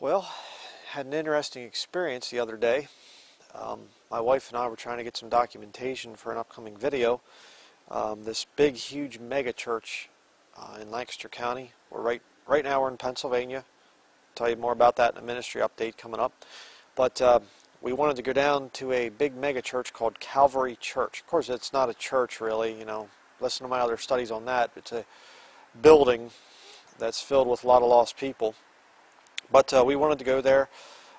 Well, had an interesting experience the other day. My wife and I were trying to get some documentation for an upcoming video. This big, huge mega church in Lancaster County. Right now we're in Pennsylvania. I'll tell you more about that in a ministry update coming up. But we wanted to go down to a big mega church called Calvary Church. Of course, it's not a church really. Listen to my other studies on that. It's a building that's filled with a lot of lost people. But we wanted to go there.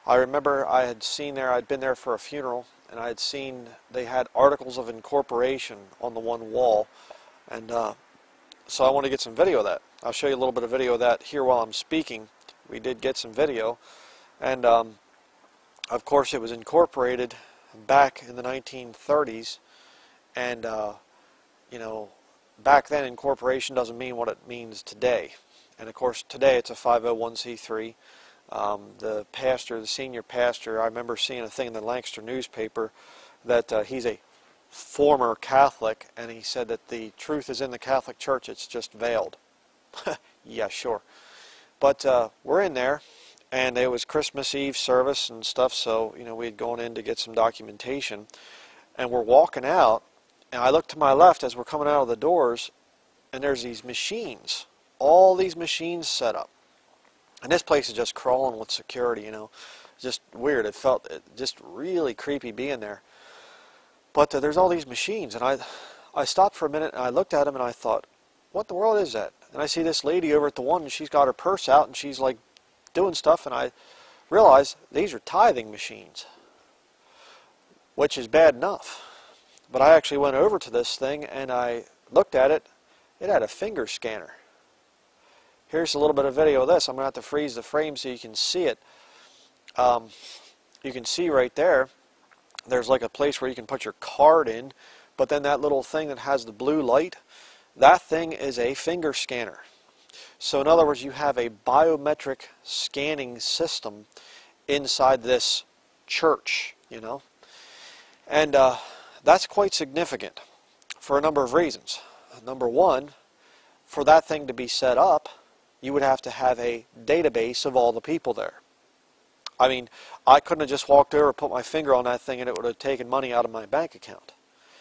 I remember I'd been there for a funeral, and I had seen they had articles of incorporation on the one wall. And so I want to get some video of that. I'll show you a little bit of video of that here while I'm speaking. We did get some video. And of course it was incorporated back in the 1930s. And back then incorporation doesn't mean what it means today. And of course today it's a 501c3. The senior pastor, I remember seeing a thing in the Lancaster newspaper that he's a former Catholic, and he said that the truth is in the Catholic Church, it's just veiled. Yeah, sure. But we're in there, and it was Christmas Eve service and stuff, so we had gone in to get some documentation, and we're walking out, and I look to my left as we're coming out of the doors, and there's these machines, all these machines set up. And this place is just crawling with security, just weird. It felt just really creepy being there. But there's all these machines, and I stopped for a minute, and I looked at them, and I thought, what in the world is that? And I see this lady over at the one, and she's got her purse out, and she's like doing stuff, and I realized these are tithing machines, which is bad enough. But I actually went over to this thing, and I looked at it. It had a finger scanner. Here's a little bit of video of this. I'm going to have to freeze the frame so you can see it. You can see right there, there's like a place where you can put your card in, but then that little thing that has the blue light, that thing is a finger scanner. So in other words, you have a biometric scanning system inside this church, And that's quite significant for a number of reasons. Number one, for that thing to be set up, you would have to have a database of all the people there. I mean, I couldn't have just walked over, put my finger on that thing, and it would have taken money out of my bank account.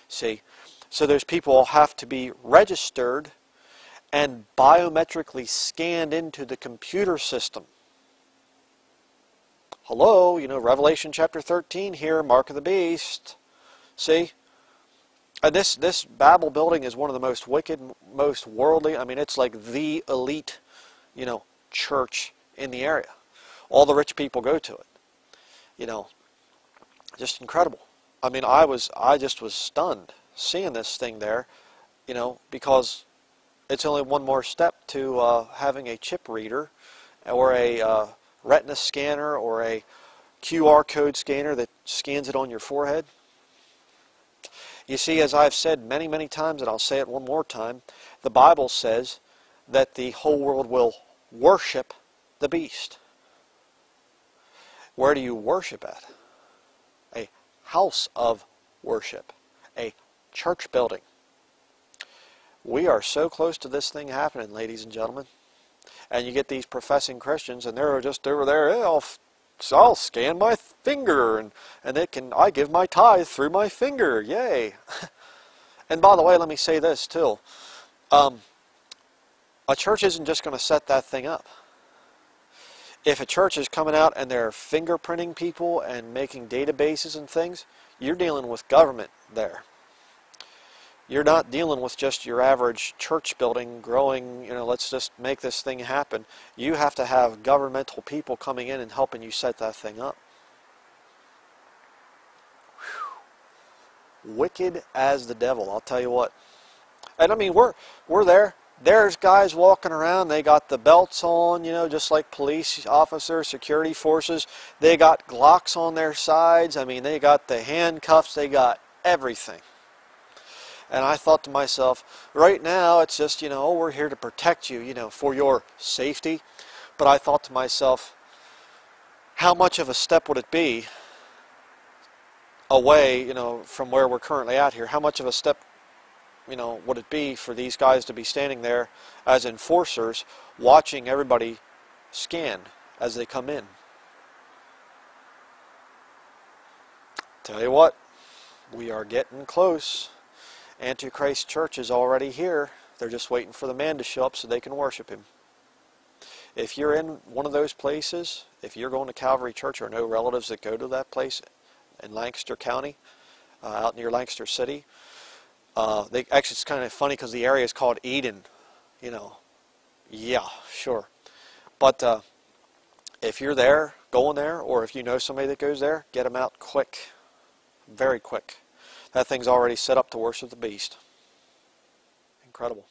See? So those people have to be registered and biometrically scanned into the computer system. Hello, Revelation chapter 13 here, Mark of the Beast. See? And this Babel building is one of the most wicked, most worldly, it's like the elite church in the area. All the rich people go to it. Just incredible. I just was stunned seeing this thing there, because it's only one more step to having a chip reader or a retina scanner or a QR code scanner that scans it on your forehead. You see, as I've said many, many times, and I'll say it one more time, the Bible says that the whole world will worship the beast. Where do you worship at? A house of worship. A church building. We are so close to this thing happening, ladies and gentlemen. And you get these professing Christians, and they're just over there, hey, I'll scan my finger, and I give my tithe through my finger. Yay. And by the way, let me say this too. A church isn't just going to set that thing up. If a church is coming out and they're fingerprinting people and making databases and things, you're dealing with government there. You're not dealing with just your average church building growing, let's just make this thing happen. You have to have governmental people coming in and helping you set that thing up. Whew. Wicked as the devil, I'll tell you what. And we're there. There's guys walking around, they got the belts on, just like police officers, security forces. They got Glocks on their sides. They got the handcuffs, they got everything. And I thought to myself, right now it's just, we're here to protect you, for your safety. But I thought to myself, how much of a step would it be away, from where we're currently at here? How much of a step would it be for these guys to be standing there as enforcers watching everybody scan as they come in? Tell you what, we are getting close. Antichrist Church is already here. They're just waiting for the man to show up so they can worship him. If you're in one of those places, if you're going to Calvary Church or know relatives that go to that place in Lancaster County, out near Lancaster City, actually it's kind of funny because the area is called Eden. You know, yeah, sure. But if you're there, going there, or if you know somebody that goes there, get them out quick. Very quick. That thing's already set up to worship the beast. Incredible.